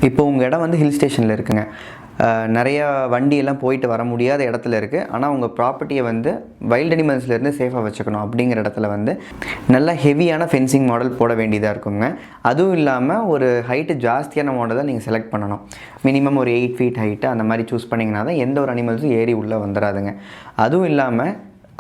இப்போ உங்கள் இடம் வந்து ஹில் ஸ்டேஷனில் இருக்குங்க. நிறையா வண்டியெல்லாம் போயிட்டு வர முடியாத இடத்துல இருக்குது. ஆனால் உங்கள் ப்ராப்பர்ட்டியை வந்து வைல்ட் அனிமல்ஸ்லேருந்து சேஃபாக வச்சுக்கணும் அப்படிங்கிற இடத்துல வந்து நல்ல ஹெவியான ஃபென்சிங் மாடல் போட வேண்டியதாக இருக்குங்க. அதுவும் இல்லாமல் ஒரு ஹைட்டு ஜாஸ்தியான மாடலை நீங்கள் செலக்ட் பண்ணணும். மினிமம் ஒரு 8 feet ஹைட்டு அந்த மாதிரி சூஸ் பண்ணிங்கன்னா தான் எந்த ஒரு அனிமல்ஸும் ஏறி உள்ளே வந்துடாதுங்க. அதுவும் இல்லாமல்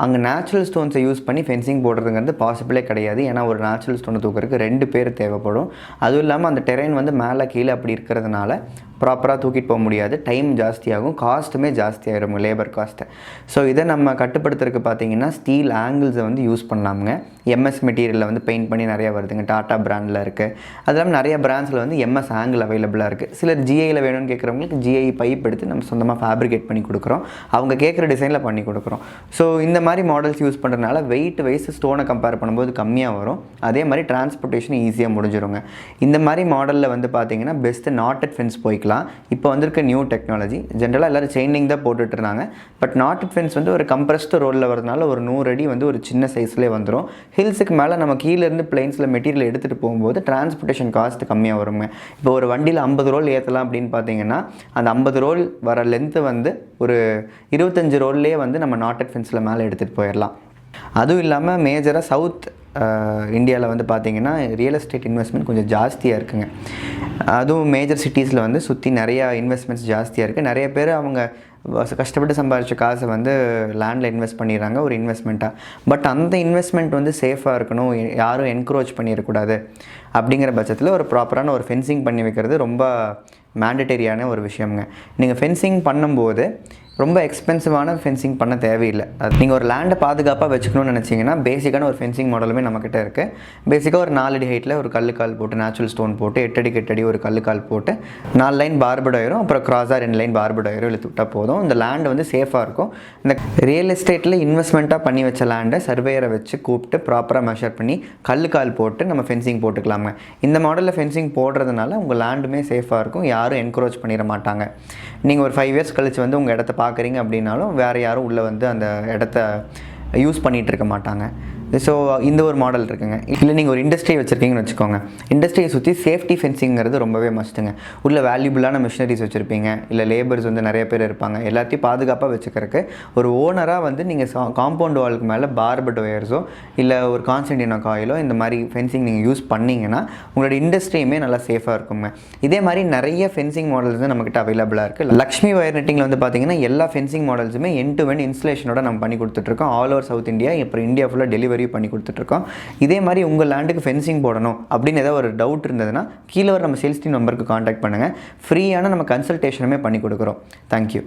அங்கே நேச்சுரல் ஸ்டோன்ஸை யூஸ் பண்ணி ஃபென்சிங் போடுறதுங்கிறது பாசிபிளே கிடையாது. ஏன்னா ஒரு நேச்சுரல் ஸ்டோனை தூக்கிறதுக்கு 2 பேர் தேவைப்படும். அதுவும் இல்லாமல் அந்த டெரெயின் வந்து மேலே கீழே அப்படி இருக்கிறதுனால ப்ராப்பராக தூக்கிட்டு போக முடியாது. டைம் ஜாஸ்தியாகும், காஸ்ட்டுமே ஜாஸ்தியாகிடும், லேபர் காஸ்ட்டு. ஸோ இதை நம்ம கட்டுப்படுத்துறதுக்கு பார்த்தீங்கன்னா ஸ்டீல் ஆங்கிள்ஸை வந்து யூஸ் பண்ணலாமுங்க. எம்எஸ் மெட்டீரியலில் வந்து பெயிண்ட் பண்ணி நிறையா வருதுங்க. டாட்டா பிராண்டில் இருக்குது. அது இல்லாமல் நிறைய பிராண்ட்ஸில் வந்து எம்எஸ் ஆங்கிள் அவைலபிளாக இருக்குது. சிலர் ஜிஐயில் வேணும்னு கேட்குறவங்களுக்கு ஜிஐ பைப் எடுத்து நம்ம சொந்தமாக ஃபேப்ரிகேட் பண்ணி கொடுக்குறோம். அவங்க கேட்குற டிசைனில் பண்ணி கொடுக்குறோம். ஸோ இந்த மாதிரி மாடல்ஸ் யூஸ் பண்ணுறதுனால வெயிட் வைஸ் ஸ்டோனை கம்பேர் பண்ணும்போது கம்மியாக வரும். அதே மாதிரி டிரான்ஸ்போர்ட்டேஷன் ஈஸியாக முடிஞ்சிருங்க. இந்த மாதிரி மாடலில் வந்து பார்த்தீங்கன்னா பெஸ்ட்டு நாட்டட் ஃபென்ஸ் போய்க்கலாம். இப்போ வந்திருக்க நியூ டெக்னாலஜி. ஜென்ரலாக எல்லோரும் செயின் லிங்க் தான் போட்டுட்டு இருந்தாங்க. பட் நாட்டட் ஃபென்ஸ் வந்து ஒரு கம்ப்ரஸ்டு ரோலில் வரதுனால ஒரு 100 அடி வந்து ஒரு சின்ன சைஸ்லேயே வந்துடும். ஹில்ஸுக்கு மேலே நம்ம கீழேருந்து பிளைன்ஸில் மெட்டீரியல் எடுத்துகிட்டு போகும்போது டிரான்ஸ்போர்ட்டேஷன் காஸ்ட் கம்மியாக வருங்க. இப்போ ஒரு வண்டியில் 50 ரோல் ஏற்றலாம் அப்படின்னு பார்த்தீங்கன்னா அந்த 50 ரோல் வர லென்த்து வந்து ஒரு 25 ரோல்லே வந்து நம்ம நாட்டட் ஃபென்ஸில் மேலே எடுத்துகிட்டு போயிடலாம். அதுவும் இல்லாமல் மேஜராக சவுத் இந்தியாவில் வந்து பார்த்திங்கன்னா ரியல் எஸ்டேட் இன்வெஸ்ட்மெண்ட் கொஞ்சம் ஜாஸ்தியாக இருக்குங்க. அதுவும் மேஜர் சிட்டிஸில் வந்து சுற்றி நிறையா இன்வெஸ்ட்மெண்ட்ஸ் ஜாஸ்தியாக இருக்குது. நிறைய பேர் அவங்க கஷ்டப்பட்டு சம்பாதிச்ச காசை வந்து லேண்டில் இன்வெஸ்ட் பண்ணிடுறாங்க ஒரு இன்வெஸ்ட்மெண்ட்டாக. பட் அந்த இன்வெஸ்ட்மெண்ட் வந்து சேஃபாக இருக்கணும், யாரும் என்க்ரோச் பண்ணிடக்கூடாது. அப்படிங்கிற பட்சத்தில் ஒரு ப்ராப்பரான ஒரு ஃபென்சிங் பண்ணி வைக்கிறது ரொம்ப மேண்டட்டரியான ஒரு விஷயம்ங்க. நீங்கள் ஃபென்சிங் பண்ணும்போது ரொம்ப எக்ஸ்பென்சிவான ஃபென்சிங் பண்ண தேவையில்லை. அது நீங்கள் ஒரு லேண்டை பாதுகாப்பாக வச்சுக்கணும்னு நினச்சிங்கன்னா பேசிக்கான ஒரு ஃபென்சிங் மாடலுமே நம்மக்கிட்ட இருக்குது. பேசிக்காக ஒரு 4 அடி ஹைட்டில் ஒரு கல்லுக்கால் போட்டு நேச்சுரல் ஸ்டோன் போட்டு 8 அடிக்கு 8 அடி ஒரு கல்லுக்கால் போட்டு 4 லைன் பார்பட் ஆயிரும். அப்புறம் கிராஸாக 2 லைன் பார்பட் ஆயிரும். இழுத்து விட்டால் போதும். இந்த லேண்டு வந்து சேஃபாக இருக்கும். இந்த ரியல் எஸ்டேட்டில் இன்வெஸ்ட்மெண்ட்டாக பண்ணி வச்ச லேண்டை சர்வேயரை வச்சு கூப்பிட்டு ப்ராப்பராக மெஷர் பண்ணி கல்லுக்கால் போட்டு நம்ம ஃபென்சிங் போட்டுக்கலாங்க. இந்த மாடலில் ஃபென்சிங் போடுறதுனால உங்கள் லேண்டுமே சேஃபாக இருக்கும், யாரும் என்க்ரோச் பண்ணிட மாட்டாங்க. நீங்கள் ஒரு 5 இயர்ஸ் கழிச்சு வந்து உங்கள் இடத்த பார்க்குறீங்க அப்படின்னாலும் வேறு யாரும் உள்ளே வந்து அந்த இடத்த யூஸ் பண்ணிகிட்டு இருக்க மாட்டாங்க. ஸோ இந்த ஒரு மாடல் இருக்குங்க. இல்லை நீங்கள் ஒரு இண்டஸ்ட்ரி வச்சுருக்கீங்கன்னு வச்சுக்கோங்க. இண்டஸ்ட்ரியை சுற்றி சேஃப்டி ஃபென்சிங்கிறது ரொம்பவே மஸ்ட்டுங்க. உள்ள வேல்யூபிளான மிஷினரிஸ் வச்சுருப்பீங்க, இல்லை லேபர்ஸ் வந்து நிறைய பேர் இருப்பாங்க. எல்லாத்தையும் பாதுகாப்பாக வச்சுக்கிறதுக்கு ஒரு ஓனராக வந்து நீங்கள் காம்பவுண்ட் வாலுக்கு மேலே பார்பட் ஒயர்ஸோ இல்லை ஒரு கான்ஸ்டன்டினோ காயிலோ இந்த மாதிரி ஃபென்சிங் நீங்கள் யூஸ் பண்ணிங்கன்னா உங்களோட இண்டஸ்ட்ரியுமே நல்லா சேஃபாக இருக்குங்க. இதே மாதிரி நிறைய ஃபென்சிங் மாடல்ஸ் தான் நம்மக்கிட்ட அவைலபிளாக இருக்குது. லக்ஷ்மி வயர் நெட்டிங்கில் வந்து பார்த்தீங்கன்னா எல்லா ஃபென்சிங் மாடல்ஸுமே எண்ட் டு எண்ட் இன்ஸ்டலேஷனோட நம்ம பண்ணி கொடுத்துட்ருக்கோம். ஆல் ஓவர் சவுத் இந்தியா, அப்புறம் இந்தியா ஃபுல்லாக டெலிவரி பண்ணி கொடுத்துட்ருக்கோம். இதே மாதிரி உங்கள் லேண்டுக்கு ஃபென்சிங் போடணும் அப்படின்னு ஏதாவது ஒரு டவுட் இருந்ததுன்னா கீழே ஒரு நம்ம சேல்ஸ் டீம் நம்பருக்கு காண்டாக்ட் பண்ணுங்கள். ஃப்ரீயான நம்ம கன்சல்டேஷனுமே பண்ணி கொடுக்குறோம். தேங்க்யூ.